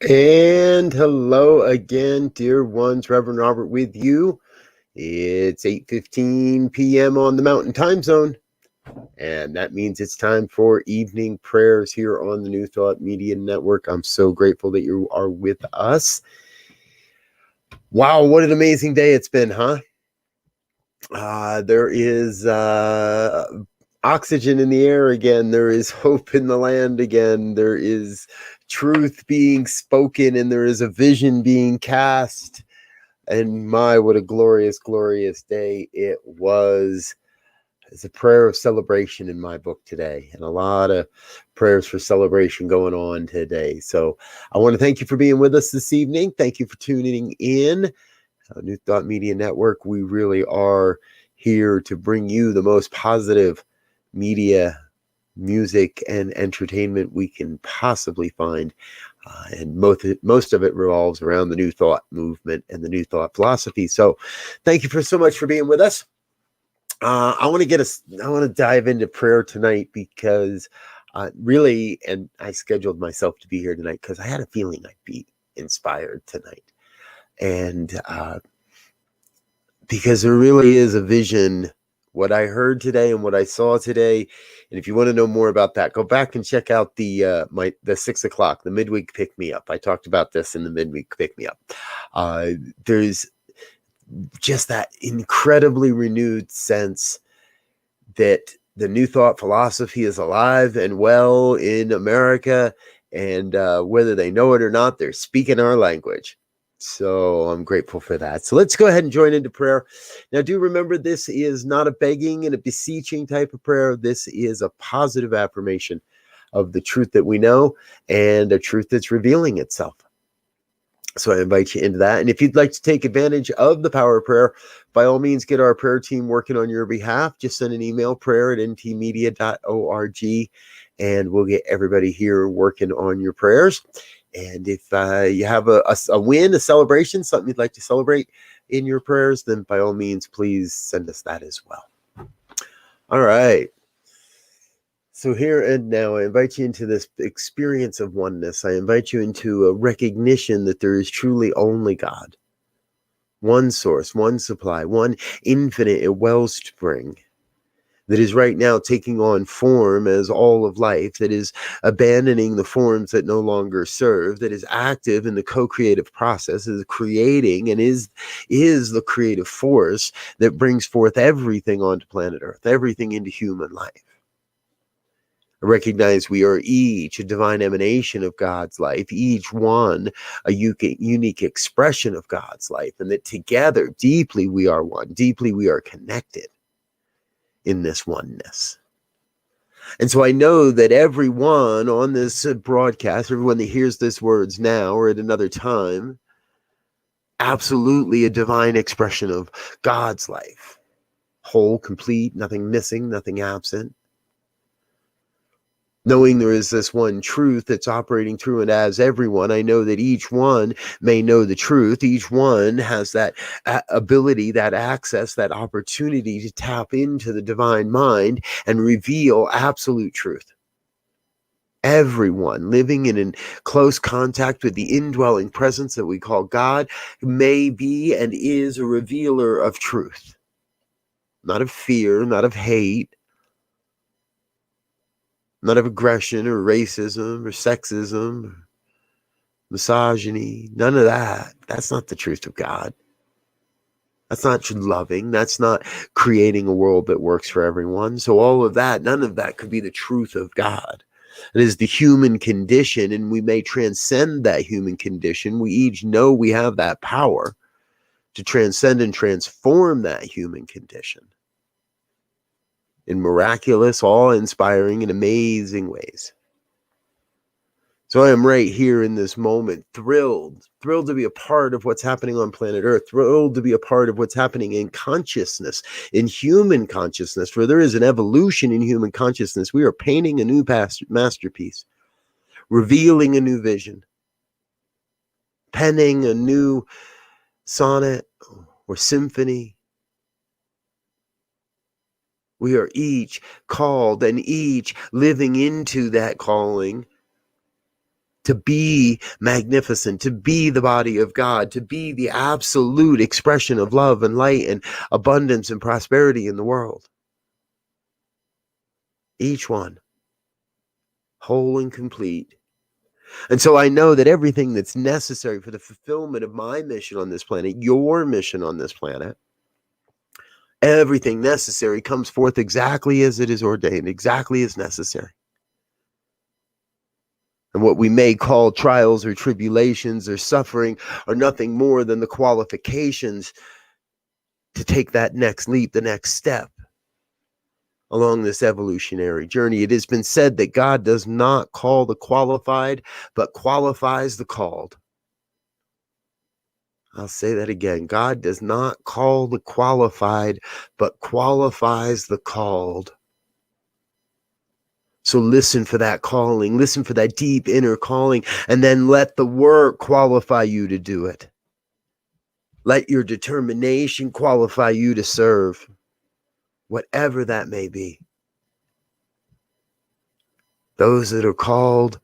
And hello again, dear ones. Reverend Robert with you. It's 8:15 p.m. on the Mountain Time Zone, and that means it's time for evening prayers here on the New Thought Media Network. I'm so grateful that you are with us. Wow, what an amazing day it's been, huh? There is oxygen in the air again. There is hope in the land again. There is truth being spoken, and there is a vision being cast. And my, what a glorious, glorious day it was. It's a prayer of celebration in my book today, and a lot of prayers for celebration going on today. So I want to thank you for being with us this evening. Thank you for tuning in. New Thought Media Network, we really are here to bring you the most positive media, music, and entertainment we can possibly find. And most of it revolves around the New Thought movement and the New Thought philosophy. So thank you so much for being with us. I want to dive into prayer tonight because really, and I scheduled myself to be here tonight because I had a feeling I'd be inspired tonight. And because there really is a vision, what I heard today and what I saw today. And if you want to know more about that, go back and check out the 6 o'clock, the midweek pick me up. I talked about this in the midweek pick me up. There's just that incredibly renewed sense that the New Thought philosophy is alive and well in America, and whether they know it or not, they're speaking our language. So I'm grateful for that. So let's go ahead and join into prayer. Now, do remember, this is not a begging and a beseeching type of prayer. This is a positive affirmation of the truth that we know and a truth that's revealing itself. So I invite you into that. And if you'd like to take advantage of the power of prayer, by all means, get our prayer team working on your behalf. Just send an email, prayer@ntmedia.org, and we'll get everybody here working on your prayers. And if you have a win, a celebration, something you'd like to celebrate in your prayers, then by all means, please send us that as well. All right. So here and now, I invite you into this experience of oneness. I invite you into a recognition that there is truly only God. One source, one supply, one infinite wellspring that is right now taking on form as all of life, that is abandoning the forms that no longer serve, that is active in the co-creative process, is creating and is the creative force that brings forth everything onto planet Earth, everything into human life. I recognize we are each a divine emanation of God's life, each one a unique expression of God's life, and that together, deeply we are one, deeply we are connected in this oneness. And so I know that everyone on this broadcast, everyone that hears these words now or at another time, absolutely a divine expression of God's life. Whole, complete, nothing missing, nothing absent. Knowing there is this one truth that's operating through and as everyone, I know that each one may know the truth. Each one has that ability, that access, that opportunity to tap into the divine mind and reveal absolute truth. Everyone living in close contact with the indwelling presence that we call God may be and is a revealer of truth, not of fear, not of hate, not of aggression or racism or sexism, or misogyny, none of that. That's not the truth of God. That's not loving. That's not creating a world that works for everyone. So all of that, none of that could be the truth of God. It is the human condition, and we may transcend that human condition. We each know we have that power to transcend and transform that human condition in miraculous, awe-inspiring, and amazing ways. So I am right here in this moment, thrilled to be a part of what's happening on planet Earth, thrilled to be a part of what's happening in consciousness, in human consciousness, where there is an evolution in human consciousness. We are painting a new masterpiece, revealing a new vision, penning a new sonnet or symphony. We are each called and each living into that calling to be magnificent, to be the body of God, to be the absolute expression of love and light and abundance and prosperity in the world. Each one, whole and complete. And so I know that everything that's necessary for the fulfillment of my mission on this planet, your mission on this planet, everything necessary comes forth exactly as it is ordained, exactly as necessary. And what we may call trials or tribulations or suffering are nothing more than the qualifications to take that next leap, the next step along this evolutionary journey. It has been said that God does not call the qualified, but qualifies the called. I'll say that again. God does not call the qualified, but qualifies the called. So listen for that calling, listen for that deep inner calling, and then let the work qualify you to do it. Let your determination qualify you to serve, whatever that may be. Those that are called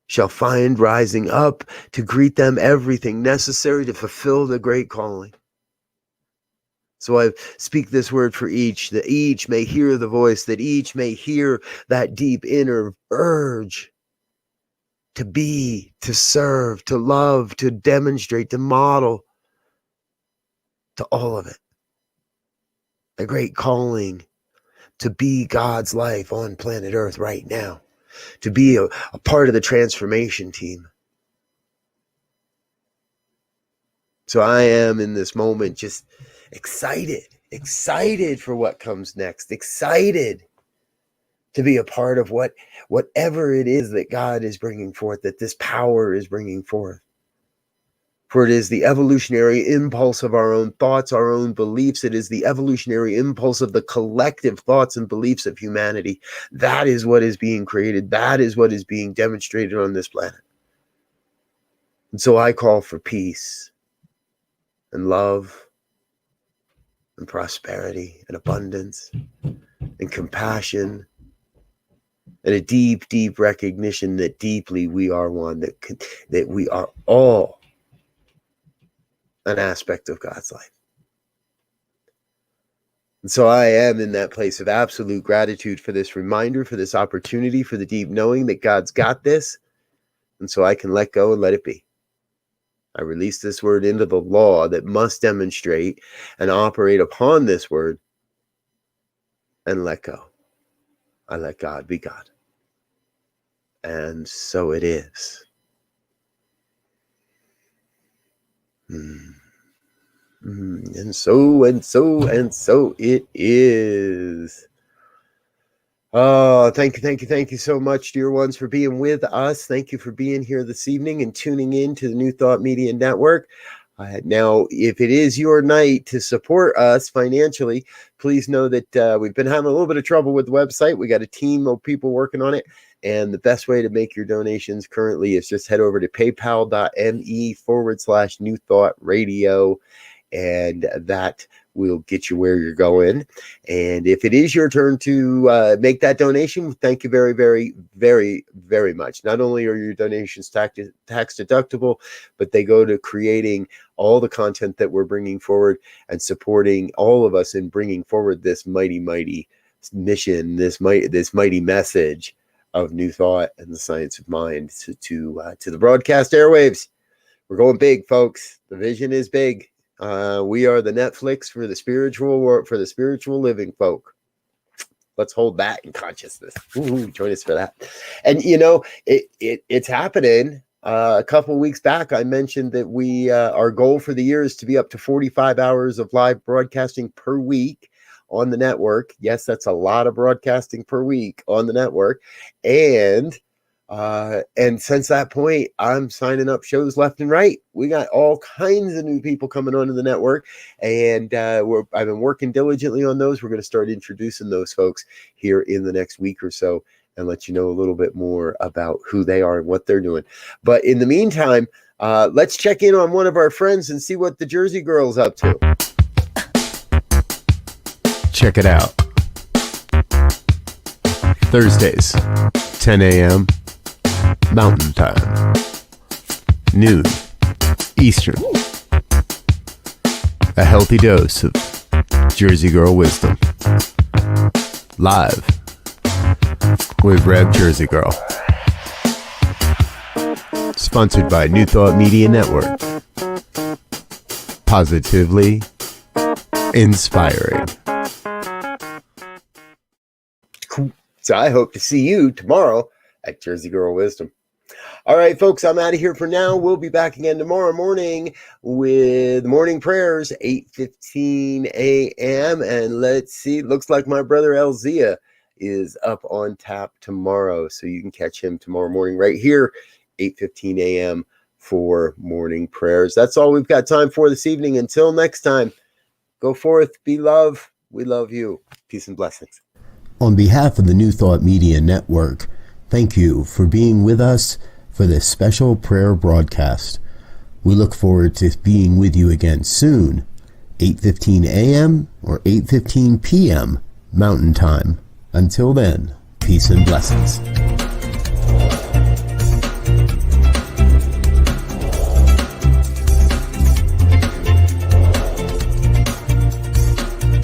shall find rising up to greet them everything necessary to fulfill the great calling. So I speak this word for each, that each may hear the voice, that each may hear that deep inner urge to be, to serve, to love, to demonstrate, to model, to all of it. The great calling to be God's life on planet Earth right now, to be a part of the transformation team. So I am in this moment just excited for what comes next, excited to be a part of whatever it is that God is bringing forth, that this power is bringing forth. For it is the evolutionary impulse of our own thoughts, our own beliefs. It is the evolutionary impulse of the collective thoughts and beliefs of humanity. That is what is being created. That is what is being demonstrated on this planet. And so I call for peace and love and prosperity and abundance and compassion and a deep, deep recognition that deeply we are one, that we are all an aspect of God's life. And so I am in that place of absolute gratitude for this reminder, for this opportunity, for the deep knowing that God's got this. And so I can let go and let it be. I release this word into the law that must demonstrate and operate upon this word and let go. I let God be God. And so it is. And so it is. Oh, thank you so much, dear ones, for being with us. Thank you for being here this evening and tuning in to the New Thought Media Network. Now, if it is your night to support us financially, please know that we've been having a little bit of trouble with the website. We got a team of people working on it. And the best way to make your donations currently is just head over to paypal.me/New Thought Radio. And that will get you where you're going. And if it is your turn to make that donation, thank you very, very, very, very much. Not only are your donations tax deductible, but they go to creating all the content that we're bringing forward and supporting all of us in bringing forward this mighty, mighty mission, this mighty message of New Thought and the Science of Mind to the broadcast airwaves. We're going big, folks. The vision is big. We are the Netflix for the spiritual world, for the spiritual living folk. Let's hold that in consciousness. Ooh, join us for that. And you know, it's happening. A couple of weeks back, I mentioned that our goal for the year is to be up to 45 hours of live broadcasting per week on the network. Yes, that's a lot of broadcasting per week on the network. And since that point, I'm signing up shows left and right. We got all kinds of new people coming onto the network, and I've been working diligently on those. We're going to start introducing those folks here in the next week or so and let you know a little bit more about who they are and what they're doing. But in the meantime, let's check in on one of our friends and see what the Jersey girl's up to. Check it out. Thursdays, 10 a.m. Mountain Time. Noon Eastern. A healthy dose of Jersey Girl wisdom. Live with Rev Jersey Girl. Sponsored by New Thought Media Network. Positively inspiring. Cool. So I hope to see you tomorrow at Jersey Girl Wisdom. All right, folks, I'm out of here for now. We'll be back again tomorrow morning with morning prayers, 8:15 a.m. And let's see, looks like my brother Elzia is up on tap tomorrow. So you can catch him tomorrow morning right here, 8:15 a.m. for morning prayers. That's all we've got time for this evening. Until next time, go forth, be love. We love you. Peace and blessings. On behalf of the New Thought Media Network, thank you for being with us for this special prayer broadcast. We look forward to being with you again soon, 8:15 a.m. or 8:15 p.m. Mountain Time. Until then, peace and blessings.